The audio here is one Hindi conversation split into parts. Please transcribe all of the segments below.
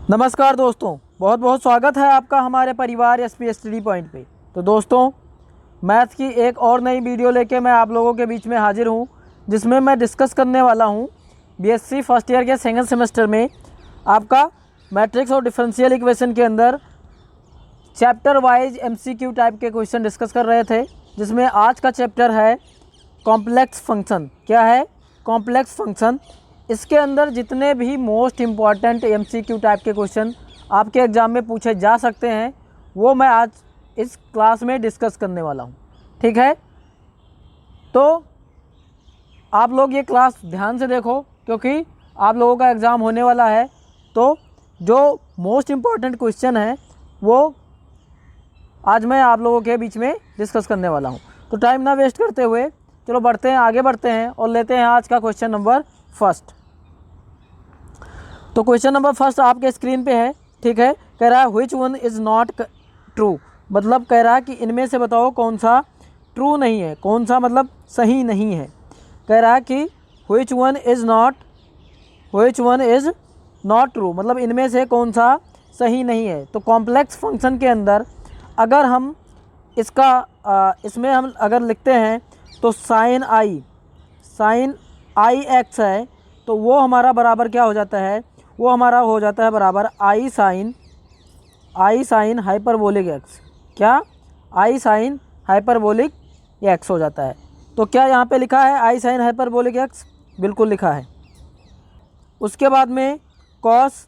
नमस्कार दोस्तों, बहुत बहुत स्वागत है आपका हमारे परिवार एसपी स्टडी पॉइंट पे। तो दोस्तों, मैथ की एक और नई वीडियो लेके मैं आप लोगों के बीच में हाजिर हूँ, जिसमें मैं डिस्कस करने वाला हूँ बीएससी फर्स्ट ईयर के सेकंड सेमेस्टर में आपका मैट्रिक्स और डिफरेंशियल इक्वेशन के अंदर चैप्टर वाइज एमसीक्यू टाइप के क्वेश्चन डिस्कस कर रहे थे, जिसमें आज का चैप्टर है कॉम्प्लेक्स फंक्शन। क्या है? Complex function. इसके अंदर जितने भी मोस्ट इम्पॉर्टेंट एमसीक्यू टाइप के क्वेश्चन आपके एग्ज़ाम में पूछे जा सकते हैं, वो मैं आज इस क्लास में डिस्कस करने वाला हूँ। ठीक है, तो आप लोग ये क्लास ध्यान से देखो, क्योंकि आप लोगों का एग्ज़ाम होने वाला है। तो जो मोस्ट इम्पॉर्टेंट क्वेश्चन है वो आज मैं आप लोगों के बीच में डिस्कस करने वाला हूँ। तो टाइम ना वेस्ट करते हुए चलो आगे बढ़ते हैं और लेते हैं आज का क्वेश्चन नंबर फर्स्ट। तो क्वेश्चन नंबर फर्स्ट आपके स्क्रीन पे है। ठीक है, कह रहा है which one is not true, मतलब कह रहा है कि इनमें से बताओ कौन सा ट्रू नहीं है, कौन सा मतलब सही नहीं है। कह रहा है कि which one is not true, मतलब इनमें से कौन सा सही नहीं है। तो कॉम्प्लेक्स फंक्शन के अंदर अगर हम इसमें हम अगर लिखते हैं तो साइन आई एक्स है, तो वो हमारा बराबर क्या हो जाता है? वो हमारा हो जाता है बराबर आई साइन हाइपरबोलिक एक्स। क्या? आई साइन हाइपरबोलिक एक्स हो जाता है। तो क्या यहाँ पे लिखा है आई साइन हाइपरबोलिक एक्स? बिल्कुल लिखा है। उसके बाद में कॉस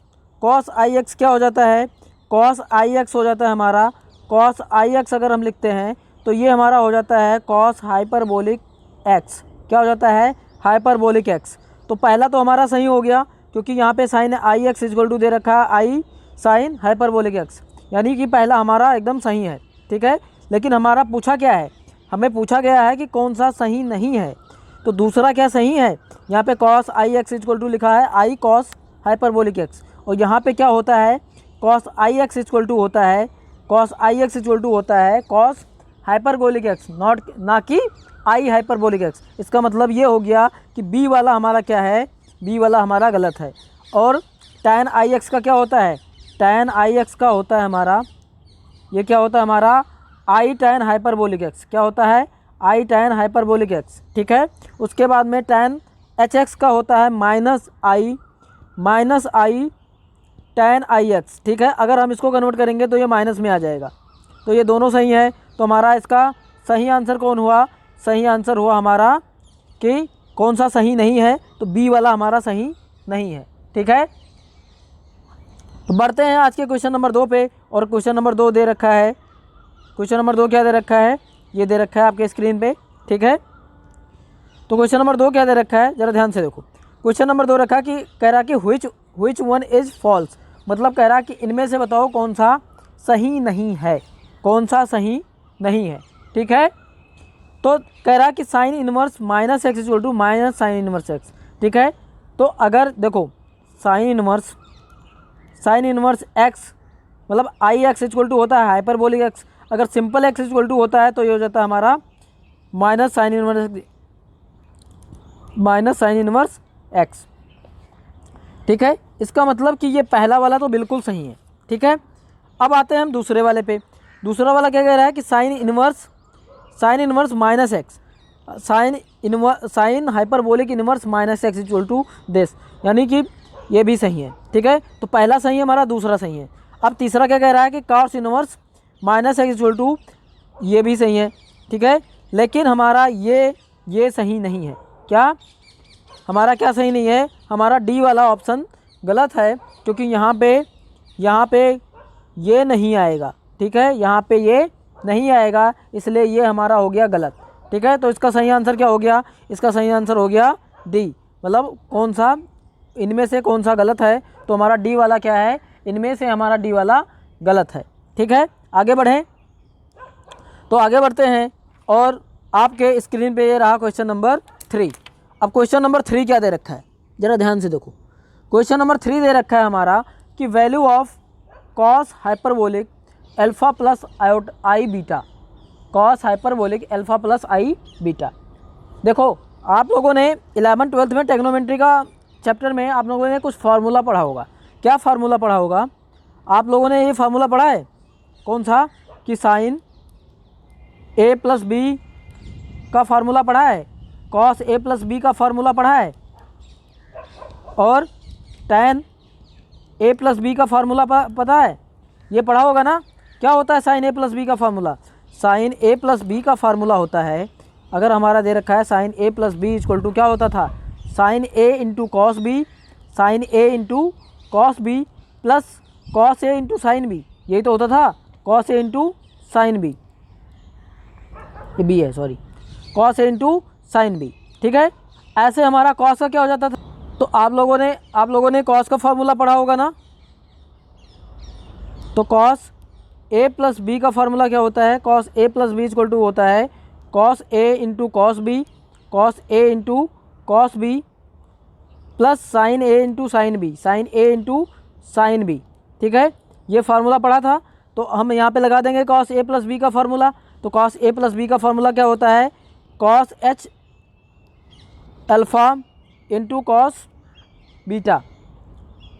आई एक्स क्या हो जाता है? कॉस आई एक्स हो जाता है हमारा। कॉस आई एक्स अगर हम लिखते हैं तो ये हमारा हो जाता है कॉस हाइपरबोलिक एक्स। क्या हो जाता है? Hyperbolic x. तो पहला तो हमारा सही हो गया, क्योंकि यहाँ पे sine i x equal to दे रखा है आई साइन हाइपरबोलिक एक्स, यानी कि पहला हमारा एकदम सही है। ठीक है, लेकिन हमारा पूछा क्या है? हमें पूछा गया है कि कौन सा सही नहीं है। तो दूसरा क्या सही है? यहाँ पे cos I x equal to लिखा है आई कॉस हाइपरबोलिक एक्स, और यहाँ पे क्या होता है? Cos I x equal to होता है कॉस हाइपरबोलिक एक्स, ना कि आई हाइपरबोलिक एक्स। इसका मतलब ये हो गया कि बी वाला हमारा क्या है? बी वाला हमारा गलत है। और tan आई एक्स का क्या होता है? tan आई एक्स का होता है हमारा, ये क्या होता है हमारा? आई tan हाइपरबोलिक एक्स। क्या होता है? आई tan हाइपरबोलिक एक्स। ठीक है, उसके बाद में tan एच एक्स का होता है माइनस आई tan आई एक्स। ठीक है, अगर हम इसको कन्वर्ट करेंगे तो ये माइनस में आ जाएगा। तो ये दोनों सही है। तो हमारा इसका सही आंसर कौन हुआ? सही आंसर हुआ हमारा कि कौन सा सही नहीं है? तो बी वाला हमारा सही नहीं है। ठीक है, तो बढ़ते हैं आज के क्वेश्चन नंबर 2 पे। और क्वेश्चन नंबर 2 दे रखा है। क्वेश्चन नंबर 2 क्या दे रखा है? ये दे रखा है आपके स्क्रीन पे। ठीक है, तो क्वेश्चन नंबर 2 क्या दे रखा है, ज़रा ध्यान से देखो। क्वेश्चन नंबर 2 रखा कि कह रहा कि व्हिच वन इज़ फॉल्स, मतलब कह रहा कि इनमें से बताओ कौन सा सही नहीं है, कौन सा सही नहीं है। ठीक है, तो कह रहा कि sine inverse minus X equal to minus sine inverse X. ठीक है, तो अगर देखो साइन इनवर्स एक्स मतलब आई एक्स इक्वल टू होता है हाइपरबोलिक एक्स। अगर सिंपल एक्स इक्वल टू होता है तो ये हो जाता है हमारा माइनस साइन इनवर्स एक्स। ठीक है, इसका मतलब कि ये पहला वाला तो बिल्कुल सही है। ठीक है, अब आते हैं हम दूसरे वाले पे। दूसरा वाला क्या कह रहा है कि sine inverse minus X, sine hyperbolic inverse minus X equal to this, यानी कि ये भी सही है। ठीक है, तो पहला सही है हमारा, दूसरा सही है। अब तीसरा क्या कह रहा है कि cos inverse minus X equal to, ये भी सही है। ठीक है, लेकिन हमारा ये सही नहीं है। क्या हमारा क्या सही नहीं है? हमारा डी वाला ऑप्शन गलत है, क्योंकि यहाँ पे ये नहीं आएगा। ठीक है, यहाँ पे ये नहीं आएगा, इसलिए ये हमारा हो गया गलत। ठीक है, तो इसका सही आंसर क्या हो गया? इसका सही आंसर हो गया डी, मतलब कौन सा इनमें से कौन सा गलत है? तो हमारा डी वाला क्या है? इनमें से हमारा डी वाला गलत है। ठीक है, आगे बढ़ें। तो आगे बढ़ते हैं और आपके स्क्रीन पे ये रहा क्वेश्चन नंबर 3। अब क्वेश्चन नंबर 3 क्या दे रखा है, ज़रा ध्यान से देखो। क्वेश्चन नंबर 3 दे रखा है हमारा कि value of cos hyperbolic alpha plus I beta, cos hyperbolic alpha plus I beta. देखो आप लोगों ने 11th 12th में ट्रिग्नोमेट्री का चैप्टर में आप लोगों ने कुछ फार्मूला पढ़ा होगा क्या फार्मूला पढ़ा होगा आप लोगों ने? ये फार्मूला पढ़ा है कौन सा कि साइन ए प्लस बी का फार्मूला पढ़ा है, कॉस ए प्लस बी का फार्मूला पढ़ा है, और tan ए प्लस बी का फार्मूला पता है? ये पढ़ा होगा ना। क्या होता है साइन ए प्लस बी का फार्मूला? साइन ए प्लस बी का फार्मूला होता है, अगर हमारा दे रखा है sine A plus B equal to क्या होता था, sine A into cos B, sine A into cos b plus cos a into sine b, यही तो होता था, cos a into sine b, ये बी है sorry, cos a into sine b. ठीक है, ऐसे हमारा कॉस का क्या हो जाता था? तो आप लोगों ने कॉस का फार्मूला पढ़ा होगा ना। तो कॉस ए प्लस बी का फार्मूला क्या होता है? Cos A plus B equal to होता है cos a into cos b, cos a into cos b plus sine A into sine b, sine A into sine b. ठीक है, ये फार्मूला पढ़ा था। तो हम यहाँ पे लगा देंगे कॉस ए प्लस बी का फार्मूला। तो कॉस ए प्लस बी का फार्मूला क्या होता है? Cos H alpha into cos beta,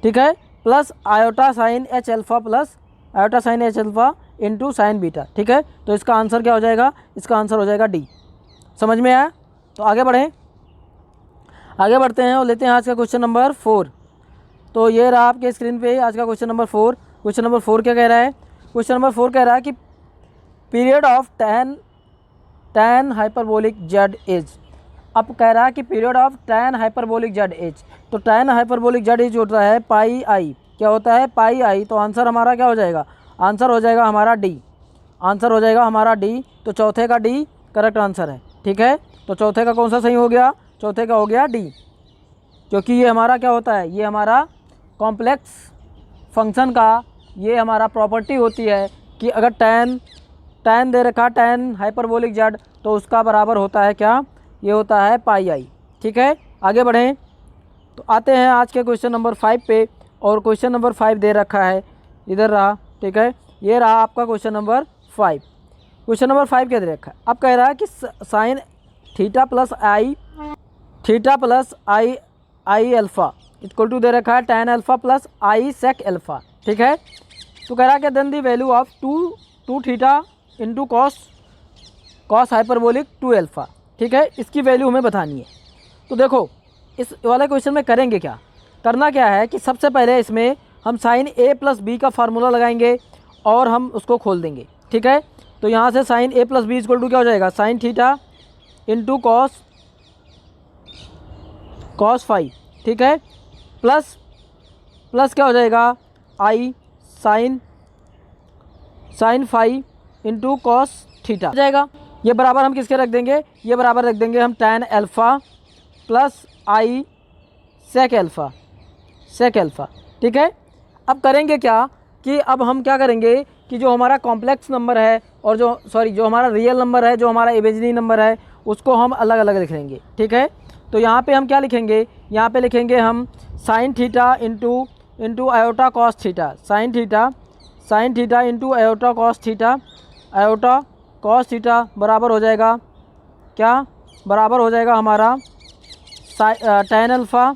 ठीक है, plus iota sine h alpha plus iota sine h alpha into sine beta. ठीक है, तो इसका आंसर क्या हो जाएगा? इसका आंसर हो जाएगा डी। समझ में आया? तो आगे बढ़ें, आगे बढ़ते हैं और लेते हैं आज का क्वेश्चन नंबर 4। तो ये रहा आपके स्क्रीन पे आज का क्वेश्चन नंबर 4। क्वेश्चन नंबर 4 क्या कह रहा है? क्वेश्चन नंबर 4 कह रहा है कि period of tan hyperbolic Z as. अब कह रहा है कि period of tan hyperbolic Z as. तो tan हाइपरबोलिक जेड एज होता है पाई आई। क्या होता है? पाई आई। तो आंसर हमारा क्या हो जाएगा? आंसर हो जाएगा हमारा डी। आंसर हो जाएगा हमारा डी। तो चौथे का डी करेक्ट आंसर है। ठीक है, तो चौथे का कौन सा सही हो गया? चौथे का हो गया डी, क्योंकि ये हमारा क्या होता है? ये हमारा कॉम्प्लेक्स फंक्शन का ये हमारा प्रॉपर्टी होती है कि अगर tan दे रखा tan हाइपरबोलिक जेड तो उसका बराबर होता है क्या? ये होता है पाई आई। ठीक है, आगे बढ़ें तो आते हैं आज के क्वेश्चन नंबर 5 पे। और क्वेश्चन नंबर 5 दे रखा है, इधर रहा। ठीक है, ये रहा आपका क्वेश्चन नंबर 5। क्वेश्चन नंबर 5 क्या दे रखा है? अब कह रहा है कि sine theta plus i alpha equal to दे रखा है tan alpha plus i sec alpha. ठीक है, तो कह रहा है कि then the value of two theta into cos hyperbolic 2 alpha. ठीक है, इसकी वैल्यू हमें बतानी है। तो देखो इस वाले क्वेश्चन में करेंगे क्या? करना क्या है कि सबसे पहले इसमें हम साइन ए प्लस बी का फार्मूला लगाएंगे और हम उसको खोल देंगे। ठीक है, तो यहाँ से sine A plus B equal to क्या हो जाएगा? Sine theta into cos phi. ठीक है, प्लस क्या हो जाएगा? I sine phi into cos theta हो जाएगा। ये बराबर हम किसके रख देंगे? ये बराबर रख देंगे हम tan alpha plus i sec alpha. ठीक है, अब करेंगे क्या कि अब हम क्या करेंगे कि जो हमारा कॉम्प्लेक्स नंबर है और जो हमारा रियल नंबर है, जो हमारा इमेजिनरी नंबर है, उसको हम अलग अलग लिख लेंगे। ठीक है, तो यहाँ पे हम क्या लिखेंगे? यहाँ पे लिखेंगे हम sign theta into iota cos theta, sign theta into iota cos theta बराबर हो जाएगा क्या? बराबर हो जाएगा हमारा tan अल्फ़ा,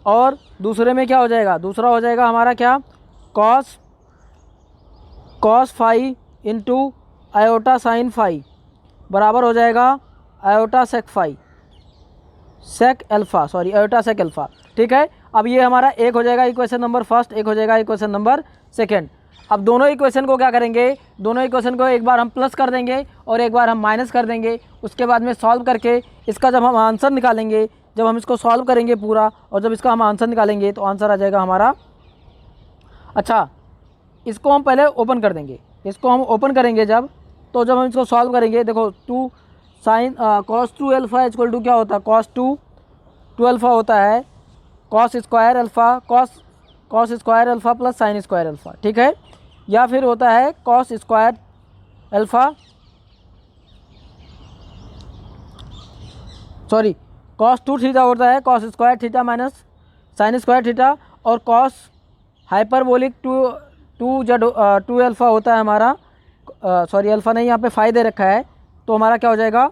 और दूसरे में क्या हो जाएगा? दूसरा हो जाएगा हमारा क्या? Cos phi into iota sine phi बराबर हो जाएगा आयोटा आयोटा सेक अल्फ़ा। ठीक है, अब ये हमारा एक हो जाएगा इक्वेशन नंबर फर्स्ट, एक हो जाएगा इक्वेशन नंबर सेकेंड। अब दोनों इक्वेशन को क्या करेंगे? दोनों इक्वेशन को एक बार हम प्लस कर देंगे और एक बार हम माइनस कर देंगे। उसके बाद में सॉल्व करके इसका जब हम आंसर निकालेंगे, जब हम इसको सॉल्व करेंगे पूरा और जब इसका हम आंसर निकालेंगे तो आंसर आ जाएगा हमारा। अच्छा, इसको हम पहले ओपन कर देंगे। इसको हम ओपन करेंगे जब हम इसको सॉल्व करेंगे, देखो कॉस 2 अल्फ़ा इक्वल टू क्या होता है? कॉस 2 अल्फ़ा होता है cos square alpha plus sine square alpha. ठीक है, या फिर होता है cos square alpha cos 2 theta होता है cos square theta minus sine square theta, और कॉस हाइपरबोलिक 2 अल्फ़ा होता है हमारा अल्फ़ा नहीं, यहाँ पे फाई दे रखा है, तो हमारा क्या हो जाएगा?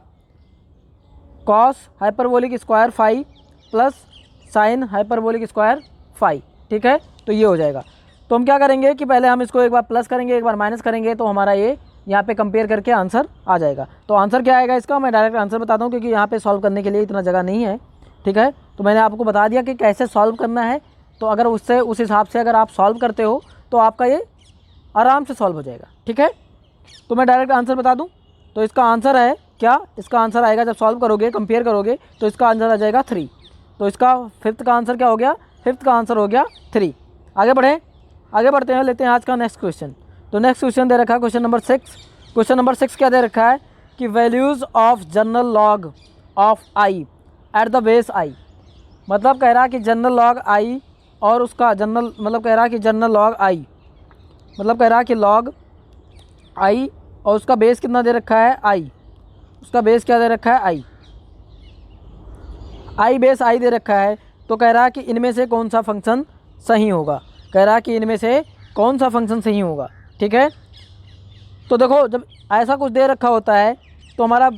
Cos hyperbolic square phi plus sine hyperbolic square phi. ठीक है, तो तो ये हो जाएगा। तो हम क्या करेंगे कि पहले हम इसको एक बार प्लस करेंगे, एक बार माइनस करेंगे, तो हमारा ये यहाँ पे कंपेयर करके आंसर आ जाएगा। तो आंसर क्या आएगा इसका, मैं डायरेक्ट आंसर बताता हूँ क्योंकि यहाँ पे सॉल्व करने के लिए इतना जगह नहीं है, ठीक है। तो मैंने आपको बता दिया कि कैसे सॉल्व करना है, तो अगर उससे उस हिसाब से अगर आप सॉल्व करते हो तो आपका ये आराम से सॉल्व हो जाएगा, ठीक है। तो मैं डायरेक्ट आंसर बता दूँ, तो इसका आंसर है क्या, इसका आंसर आएगा जब सॉल्व करोगे, कंपेयर करोगे, तो इसका आंसर आ जाएगा 3। तो इसका फिफ्थ का आंसर क्या हो गया, फिफ्थ का आंसर हो गया 3। आगे बढ़ते हैं, लेते हैं आज का नेक्स्ट क्वेश्चन। तो नेक्स्ट क्वेश्चन दे रखा है क्वेश्चन नंबर 6। क्वेश्चन नंबर 6 क्या दे रखा है कि values of general log of I at the base आई। मतलब कह रहा है कि जनरल लॉग आई और उसका जनरल मतलब कह रहा है कि जनरल लॉग आई मतलब कह रहा है कि लॉग आई और उसका बेस कितना दे रखा है आई। उसका बेस क्या दे रखा है आई बेस आई दे रखा है। तो कह रहा है कि इनमें से कौन सा फंक्शन सही होगा, कह रहा है कि इनमें से कौन सा फंक्शन सही होगा, ठीक है। तो देखो जब ऐसा कुछ दे रखा होता है तो हमारा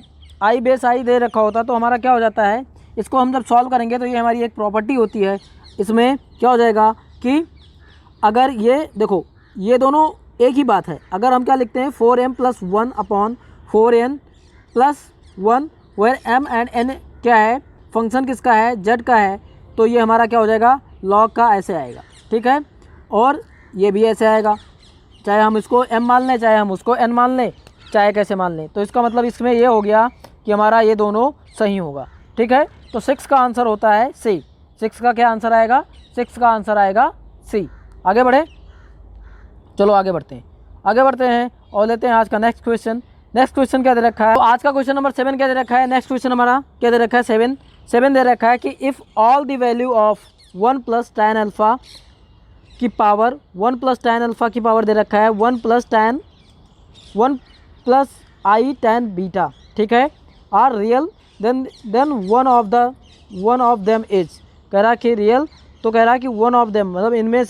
आई बेस आई दे रखा होता है तो हमारा क्या हो जाता है, इसको हम जब सॉल्व करेंगे तो ये हमारी एक प्रॉपर्टी होती है। इसमें क्या हो जाएगा कि अगर ये देखो ये दोनों एक ही बात है, अगर हम क्या लिखते हैं 4m + 1 upon 4n + 1 where m and n क्या है, फंक्शन किसका है, z का है, तो ये हमारा क्या हो जाएगा लॉग का ऐसे आएगा, ठीक है। और ये भी ऐसे आएगा, चाहे हम इसको m मान लें, चाहे हम उसको n मान लें, चाहे कैसे मान लें। तो इसका मतलब इसमें ये हो गया कि हमारा ये दोनों सही होगा, ठीक है। तो 6 का आंसर होता है सी। 6 का क्या आंसर आएगा, 6 का आंसर आएगा सी। आगे बढ़े, चलो आगे बढ़ते हैं और लेते हैं आज का नेक्स्ट क्वेश्चन। नेक्स्ट क्वेश्चन क्या दे रखा है, तो आज का क्वेश्चन नंबर 7 क्या दे रखा है, नेक्स्ट क्वेश्चन हमारा क्या दे रखा है 7 दे रखा है कि if all the value of 1 + tan alpha की पावर 1 + tan अल्फ़ा की पावर दे रखा है 1 + I tan बीटा, ठीक है, are real then one of them is. कह रहा कि रियल, तो कह रहा कि वन ऑफ देम मतलब इनमें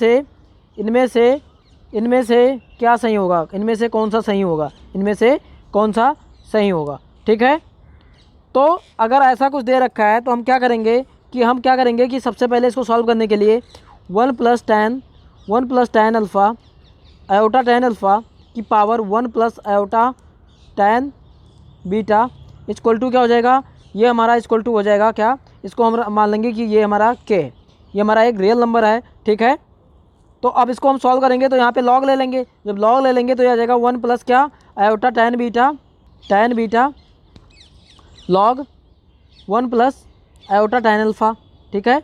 से क्या सही होगा, इनमें से कौन सा सही होगा, इनमें से कौन सा सही होगा, ठीक है। तो अगर ऐसा कुछ दे रखा है तो हम क्या करेंगे कि सबसे पहले इसको सॉल्व करने के लिए 1 + tan alpha iota tan alpha की power 1 + iota tan beta equal to क्या हो जाएगा, ये हमारा इक्वल टू हो जाएगा क्या, इसको हम मान लेंगे कि ये हमारा k है, ये हमारा एक रियल नंबर है, ठीक है। तो अब इसको हम सॉल्व करेंगे तो यहाँ पे लॉग ले लेंगे, जब लॉग ले लेंगे तो यह आ जाएगा 1 + क्या iota tan beta log 1 + iota tan alpha, ठीक है,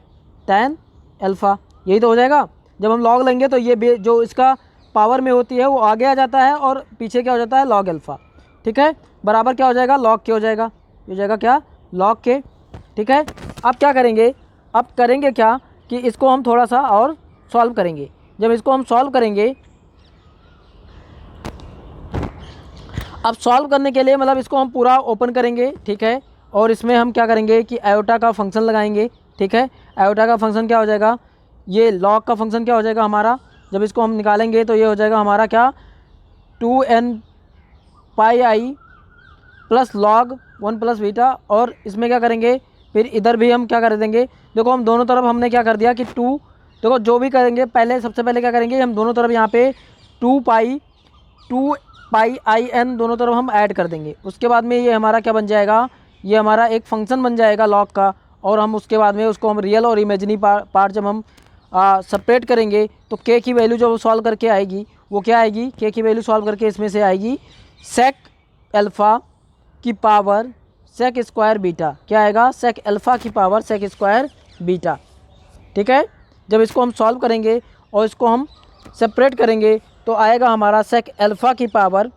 tan अल्फ़ा, यही तो हो जाएगा। जब हम लॉग लेंगे तो ये जो इसका पावर में होती है वो आगे आ जाता है और पीछे क्या हो जाता है लॉग अल्फ़ा, ठीक है, बराबर क्या हो जाएगा लॉग के हो जाएगा, ये हो जाएगा क्या लॉग के, ठीक है। अब क्या करेंगे, अब करेंगे क्या कि इसको हम थोड़ा सा और सॉल्व करेंगे। जब इसको हम सॉल्व करेंगे, अब सॉल्व करने के लिए मतलब इसको हम पूरा ओपन करेंगे, ठीक है, और इसमें हम क्या करेंगे कि आयोटा का फंक्शन लगाएंगे, ठीक है। आयोटा का फंक्शन क्या हो जाएगा, ये लॉग का फंक्शन क्या हो जाएगा हमारा, जब इसको हम निकालेंगे तो ये हो जाएगा हमारा क्या 2n πi + log 1 + बीटा। और इसमें क्या करेंगे, फिर इधर भी हम क्या कर देंगे, देखो हम दोनों तरफ हमने क्या कर दिया कि 2, देखो जो भी करेंगे पहले सबसे पहले क्या करेंगे हम दोनों तरफ यहाँ पे 2 पाई आई एन दोनों तरफ हम ऐड कर देंगे। उसके बाद में ये हमारा क्या बन जाएगा, ये हमारा एक फंक्शन बन जाएगा लॉग का, और हम उसके बाद में उसको हम रियल और इमेजिनरी पार्ट जब हम सेपरेट करेंगे तो के की वैल्यू जब सॉल्व करके आएगी वो क्या आएगी, के की वैल्यू सॉल्व करके इसमें से आएगी सेक अल्फ़ा की पावर सेक स्क्वायर बीटा, क्या आएगा सेक अल्फ़ा की पावर सेक स्क्वायर बीटा, ठीक है। जब इसको हम सॉल्व करेंगे और इसको हम सेपरेट करेंगे तो आएगा हमारा सेक अल्फ़ा की पावर,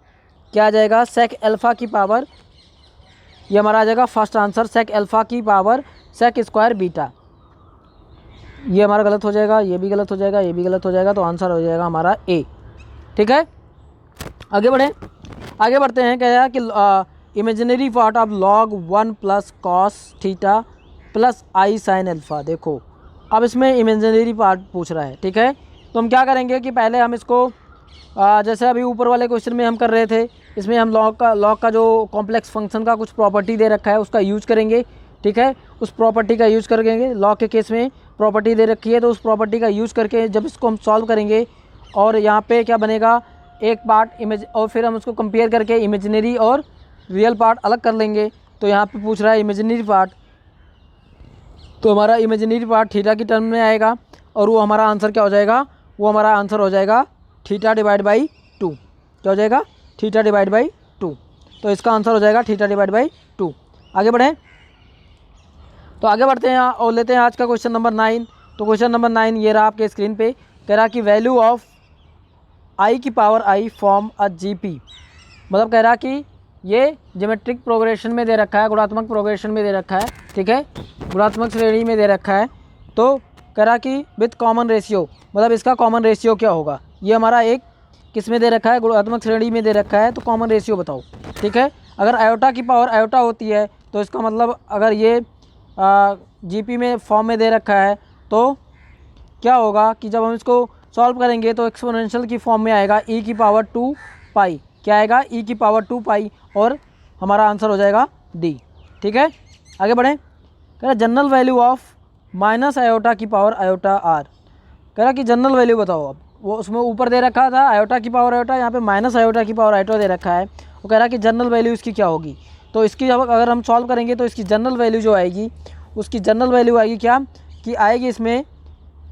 क्या आ जाएगा सेक अल्फ़ा की पावर, ये हमारा आ जाएगा फर्स्ट आंसर सेक अल्फ़ा की पावर सेक स्क्वायर बीटा। ये हमारा गलत हो जाएगा, ये भी गलत हो जाएगा, ये भी गलत हो जाएगा, तो आंसर हो जाएगा हमारा ए, ठीक है। आगे बढ़ते हैं, कह रहा है कि imaginary part of log 1 + cos theta + I sin alpha. देखो अब इसमें इमेजिनरी पार्ट पूछ रहा है, ठीक है। तो हम क्या करेंगे कि पहले हम इसको जैसे अभी ऊपर वाले क्वेश्चन में हम कर रहे थे, इसमें हम लॉग का जो कॉम्प्लेक्स फंक्शन का कुछ प्रॉपर्टी दे रखा है उसका यूज करेंगे, ठीक है। उस प्रॉपर्टी का यूज करेंगे लॉग के केस में प्रॉपर्टी दे रखी है, तो उस प्रॉपर्टी का यूज़ करके जब इसको हम सॉल्व करेंगे और यहाँ पे क्या बनेगा, एक पार्ट इमेज और फिर हम उसको कंपेयर करके इमेजिनरी और रियल पार्ट अलग कर लेंगे। तो यहाँ पे पूछ रहा है इमेजिनरी पार्ट, तो हमारा इमेजिनरी पार्ट थीटा की टर्म में आएगा और वो हमारा आंसर क्या हो जाएगा, वो हमारा आंसर हो जाएगा थीटा डिवाइड बाई 2। क्या हो जाएगा, थीटा डिवाइड बाई 2। तो इसका आंसर हो जाएगा थीटा डिवाइड बाई 2। आगे बढ़ें, तो आगे बढ़ते हैं और लेते हैं आज का क्वेश्चन नंबर 9। तो क्वेश्चन नंबर 9 ये रहा आपके स्क्रीन पे, कह रहा कि वैल्यू ऑफ आई की power I form a GP. मतलब कह रहा कि ये ज्योमेट्रिक प्रोग्रेशन में दे रखा है, गुणात्मक प्रोग्रेशन में दे रखा है, ठीक है, गुणात्मक श्रेणी में दे रखा है। तो कह रहा कि विथ कॉमन रेशियो, मतलब इसका कॉमन रेशियो क्या होगा। ये हमारा एक किस में दे रखा है, गुणात्मक श्रेणी में दे रखा है, तो कॉमन रेशियो बताओ, ठीक है। अगर आयोटा की पावर आयोटा होती है तो इसका मतलब अगर ये जीपी में फॉर्म में दे रखा है तो क्या होगा कि जब हम इसको सॉल्व करेंगे तो एक्सपोनेंशियल की फॉर्म में आएगा e की पावर 2 पाई। क्या आएगा, e की पावर 2 पाई, और हमारा आंसर हो जाएगा डी, ठीक है। आगे बढ़ें, कह रहा general value of minus iota की पावर आयोटा आर। कह रहा कि जनरल वैल्यू बताओ। अब वो उसमें ऊपर दे रखा था आयोटा की पावर आयोटा, यहाँ पे माइनस आयोटा की पावर आयोटा दे रखा है। वो कह रहा कि जनरल वैल्यू इसकी क्या होगी। तो इसकी जब अगर हम सॉल्व करेंगे तो इसकी जनरल वैल्यू जो आएगी, उसकी जनरल वैल्यू आएगी क्या कि आएगी इसमें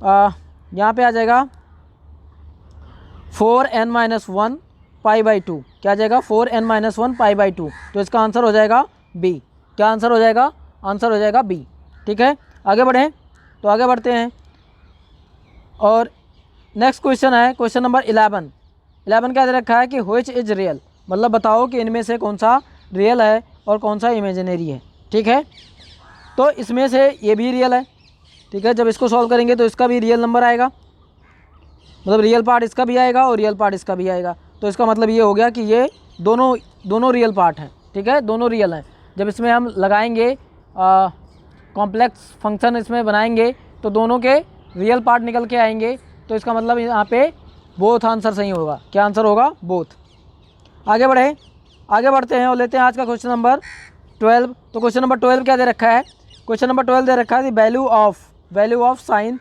यहाँ पे आ जाएगा 4n-1 पाई बाई 2। क्या आ जाएगा, 4n-1 पाई बाई 2। तो इसका आंसर हो जाएगा बी। क्या आंसर हो जाएगा, आंसर हो जाएगा बी, ठीक है। आगे बढ़ें, तो आगे बढ़ते हैं और नेक्स्ट क्वेश्चन है क्वेश्चन नंबर 11 क्या दे रखा है कि व्हिच इज रियल। मतलब बताओ कि इनमें से कौन सा रियल है और कौन सा इमेजिनरी है, ठीक है। तो इसमें से ये भी रियल है, ठीक है। जब इसको सॉल्व करेंगे तो इसका भी रियल नंबर आएगा, मतलब रियल पार्ट इसका भी आएगा और रियल पार्ट इसका भी आएगा। तो इसका मतलब ये हो गया कि ये दोनों रियल पार्ट हैं, ठीक है, दोनों रियल हैं। जब इसमें हम लगाएंगे कॉम्प्लेक्स फंक्शन इसमें बनाएंगे तो दोनों के रियल पार्ट निकल के आएंगे। तो इसका मतलब यहाँ पे बोथ आंसर सही होगा। क्या आंसर होगा, बोथ। आगे बढ़ते हैं और लेते हैं आज का क्वेश्चन नंबर 12। तो क्वेश्चन नंबर 12 क्या दे रखा है, क्वेश्चन नंबर 12 दे रखा है value of sine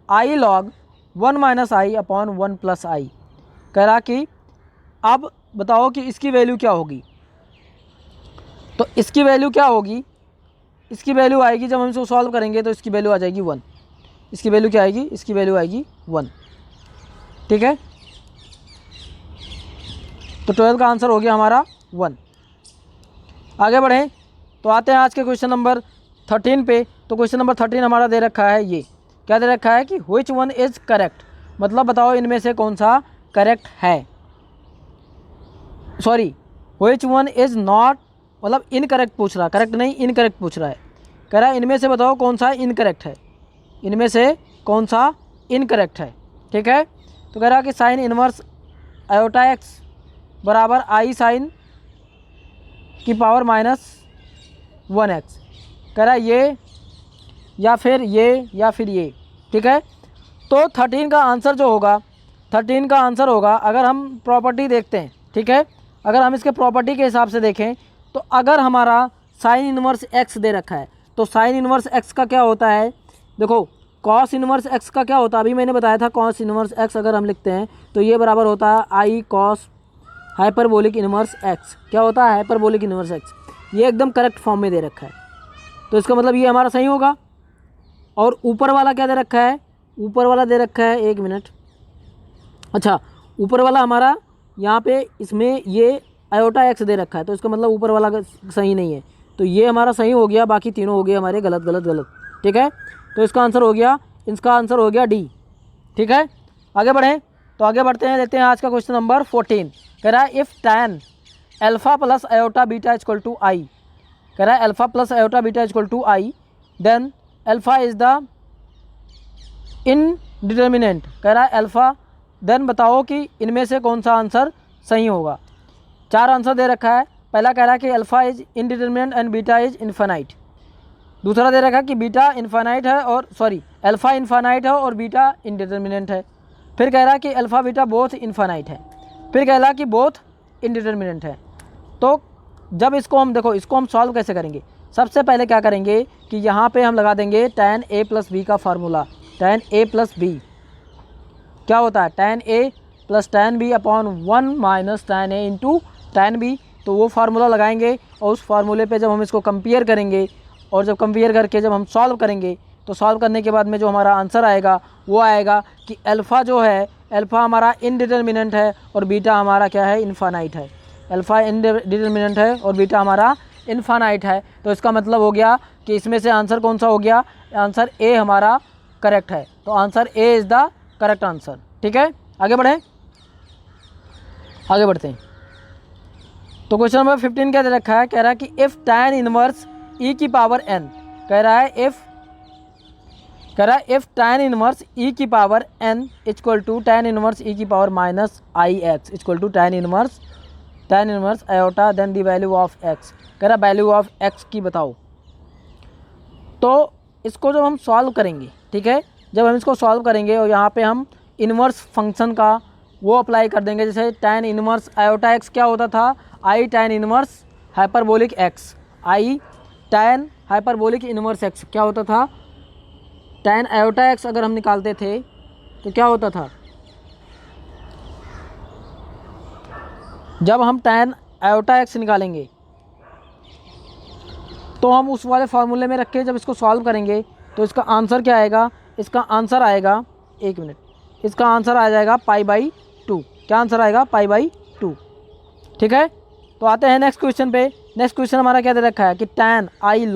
i log 1 minus i upon 1 plus i. कह रहा कि अब बताओ कि इसकी वैल्यू क्या होगी। तो इसकी वैल्यू क्या होगी, इसकी वैल्यू आएगी जब हम इसको सॉल्व करेंगे तो इसकी वैल्यू आ जाएगी 1। इसकी वैल्यू क्या आएगी, इसकी वैल्यू आएगी 1, ठीक है। तो 12 का आंसर हो गया हमारा 1। आगे बढ़ें तो आते हैं आज के क्वेश्चन नंबर 13 पे। तो क्वेश्चन नंबर 13 हमारा दे रखा है, ये क्या दे रखा है कि व्हिच वन इज़ करेक्ट। मतलब बताओ इनमें से कौन सा करेक्ट है, sorry which one is not, मतलब इनकरेक्ट पूछ रहा, करेक्ट नहीं इनकरेक्ट पूछ रहा है। कह रहा है इनमें से बताओ कौन सा इनकरेक्ट है, इनमें से कौन सा इनकरेक्ट है, ठीक है। तो कह रहा कि साइन इनवर्स आयोटा एक्स बराबर आई साइन की पावर -1x। कह रहा है ये या फिर ये, ठीक है। तो 13 का आंसर जो होगा, 13 का आंसर होगा अगर हम प्रॉपर्टी देखते हैं, ठीक है। अगर हम इसके प्रॉपर्टी के हिसाब से देखें तो अगर हमारा साइन इनवर्स x दे रखा है तो साइन इनवर्स x का क्या होता है, देखो कॉस इनवर्स x का क्या होता है, अभी मैंने बताया था कॉस इनवर्स x अगर हम लिखते हैं तो ये बराबर होता है I cos hyperbolic inverse x। क्या होता है, हाइपरबोलिक इनवर्स x। ये एकदम करेक्ट फॉर्म में दे रखा है, तो इसका मतलब ये हमारा सही होगा। और ऊपर वाला क्या दे रखा है, ऊपर वाला दे रखा है, एक मिनट, अच्छा ऊपर वाला हमारा यहाँ पे इसमें ये आयोटा एक्स दे रखा है, तो इसका मतलब ऊपर वाला सही नहीं है। तो ये हमारा सही हो गया, बाकी तीनों हो गए हमारे गलत गलत गलत, ठीक है। तो इसका आंसर हो गया, इसका आंसर हो गया डी, ठीक है। आगे बढ़ें तो आगे बढ़ते हैं, लेते हैं आज का क्वेश्चन नंबर 14। कह रहा है if tan alpha plus iota beta equal to i. कह रहा है alpha plus iota beta equal to i, then alpha is the indeterminant. कह रहा है अल्फ़ा, देन बताओ कि इनमें से कौन सा आंसर सही होगा। 4 आंसर दे रखा है। पहला कह रहा है कि alpha is indeterminate and beta is infinite. दूसरा दे रखा है कि बीटा इन्फिनाइट है और अल्फ़ा इन्फिनाइट है और बीटा इनडिटर्मिनेंट है। फिर कह रहा है कि अल्फ़ा बीटा बोथ इन्फिनाइट है। फिर कह रहा है कि बोथ इनडिटर्मिनेंट है। तो जब इसको हम देखो, इसको हम सॉल्व कैसे करेंगे। सबसे पहले क्या करेंगे कि यहाँ पे हम लगा देंगे tan a प्लस बी का formula. tan a plus B क्या होता है, tan a plus tan b upon 1 minus tan a into tan b। तो वो फार्मूला लगाएंगे और उस फार्मूले पे जब हम इसको कंपेयर करेंगे और जब कंपेयर करके जब हम सॉल्व करेंगे तो सॉल्व करने के बाद में जो हमारा आंसर आएगा वो आएगा कि अल्फ़ा जो है, अल्फ़ा हमारा इनडिटर्मिनेंट है और बीटा हमारा क्या है, इनफाइनाइट है। अल्फ़ा इनडिटर्मिनेंट है और बीटा हमारा इनफाइनाइट है। तो इसका मतलब हो गया कि इसमें से आंसर कौन सा हो गया, आंसर ए हमारा करेक्ट है। तो answer A is the correct answer. ठीक है, आगे बढ़ें, आगे बढ़ते हैं। तो क्वेश्चन नंबर 15 क्या दे रखा है, कह रहा है कि इफ़ tan इनवर्स e की पावर n, कह रहा है इफ़ tan इनवर्स e की power n equal to tan inverse e की power minus I x equal to tan inverse iota then the value of x। कह रहा वैल्यू ऑफ x की बताओ। तो इसको जब हम सॉल्व करेंगे, ठीक है, जब हम इसको सॉल्व करेंगे और यहाँ पे हम इनवर्स फंक्शन का वो अप्लाई कर देंगे। जैसे tan इनवर्स आयोटा x क्या होता था, आई tan इनवर्स हाइपरबोलिक x, आई tan हाइपरबोलिक इनवर्स x क्या होता था, tan आयोटा x अगर हम निकालते थे तो क्या होता था, जब हम tan आयोटा x निकालेंगे तो हम उस वाले फार्मूले में रख के जब इसको सॉल्व करेंगे तो इसका आंसर क्या आएगा, इसका आंसर आएगा, एक मिनट, इसका आंसर आ जाएगा π/2। क्या आंसर आएगा, π/2। ठीक है, तो आते हैं नेक्स्ट क्वेश्चन पे। नेक्स्ट क्वेश्चन हमारा क्या दे रखा है कि tan i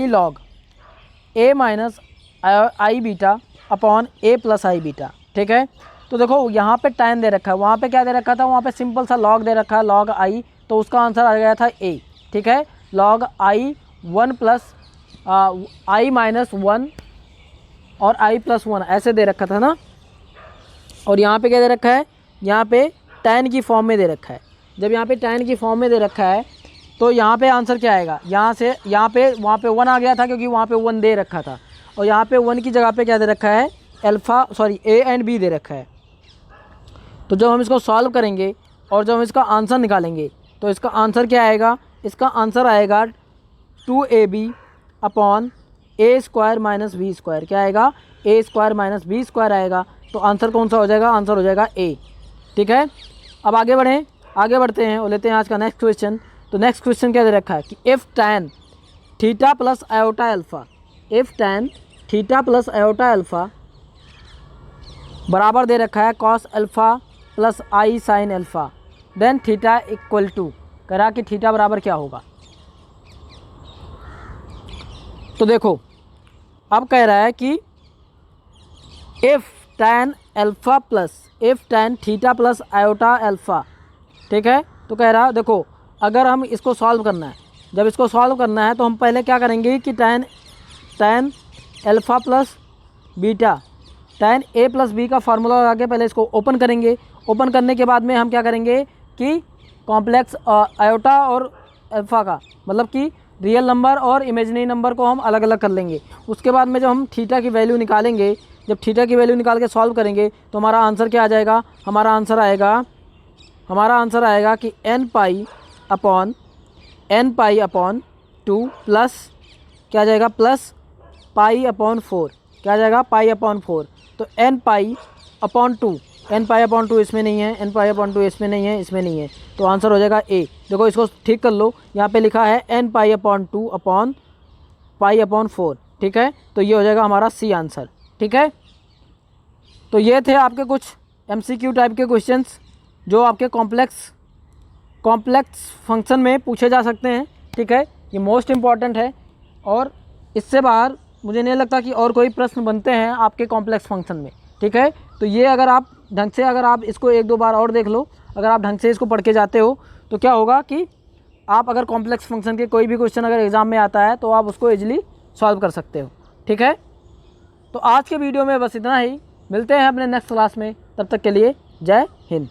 log a minus I beta upon a plus I beta. ठीक है, तो देखो यहाँ पे tan दे रखा है, वहाँ पे क्या दे रखा था, वहाँ पे सिंपल सा log दे रखा है, log i, तो उसका आंसर आ गया था a। ठीक है, log i 1 plus i minus 1 और i प्लस 1 ऐसे दे रखा था ना। और यहाँ पे क्या दे रखा है, यहाँ पे tan की फॉर्म में दे रखा है। जब यहाँ पे tan की फॉर्म में दे रखा है तो यहाँ पे आंसर क्या आएगा, यहाँ से यहाँ पे वहाँ पे 1 आ गया था क्योंकि वहाँ पे 1 दे रखा था, और यहाँ पे 1 की जगह पे क्या दे रखा है, a एंड b दे रखा है। तो जब हम इसको सॉल्व करेंगे और जब हम इसका आंसर निकालेंगे तो इसका आंसर क्या आएगा, इसका आंसर आएगा 2ab upon a square minus B square. क्या आएगा, a square minus B square आएगा। तो आंसर कौन सा हो जाएगा, आंसर हो जाएगा a। ठीक है, अब आगे बढ़ें, आगे बढ़ते हैं और लेते हैं आज का नेक्स्ट क्वेश्चन। तो नेक्स्ट क्वेश्चन क्या दे रखा है कि if tan theta plus iota alpha, if tan theta plus iota alpha बराबर दे रखा है cos alpha plus I sine alpha, then theta equal to, करा कि थीटा बराबर क्या होगा। तो देखो अब कह रहा है कि if tan alpha plus tan theta plus iota alpha. ठीक है, तो कह रहा है देखो अगर हम इसको सॉल्व करना है, जब इसको सॉल्व करना है तो हम पहले क्या करेंगे कि tan alpha plus beta, tan a plus b का फार्मूला लगा के पहले इसको ओपन करेंगे। ओपन करने के बाद में हम क्या करेंगे कि कॉम्प्लेक्स आयोटा और अल्फ़ा का मतलब कि रियल नंबर और इमेजिनरी नंबर को हम अलग अलग कर लेंगे। उसके बाद में जब हम थीटा की वैल्यू निकालेंगे, जब थीटा की वैल्यू निकाल के सॉल्व करेंगे तो हमारा आंसर क्या आ जाएगा, हमारा आंसर आएगा कि n पाई अपॉन 2 प्लस क्या आ जाएगा, प्लस पाई अपॉन 4। क्या आ जाएगा, पाई अपॉन 4। तो n पाई अपॉन 2 इसमें नहीं है, n पाई अपॉन 2 इसमें नहीं है, इसमें नहीं है, तो आंसर हो जाएगा a। देखो इसको ठीक कर लो, यहाँ पे लिखा है n pi upon 2 upon pi upon 4। ठीक है, तो ये हो जाएगा हमारा सी आंसर। ठीक है, तो ये थे आपके कुछ MCQ टाइप के क्वेश्चंस जो आपके कॉम्प्लेक्स फंक्शन में पूछे जा सकते हैं। ठीक है, ये मोस्ट इम्पॉर्टेंट है और इससे बाहर मुझे नहीं लगता कि और कोई प्रश्न बनते हैं आपके कॉम्प्लेक्स फंक्शन में। ठीक है, तो ये अगर आप ढंग से अगर आप इसको 1-2 बार और देख लो, अगर आप ढंग से इसको पढ़ के जाते हो तो क्या होगा कि आप अगर कॉम्प्लेक्स फंक्शन के कोई भी क्वेश्चन अगर एग्ज़ाम में आता है तो आप उसको ईजिली सॉल्व कर सकते हो। ठीक है, तो आज के वीडियो में बस इतना ही, मिलते हैं अपने नेक्स्ट क्लास में, तब तक के लिए जय हिंद।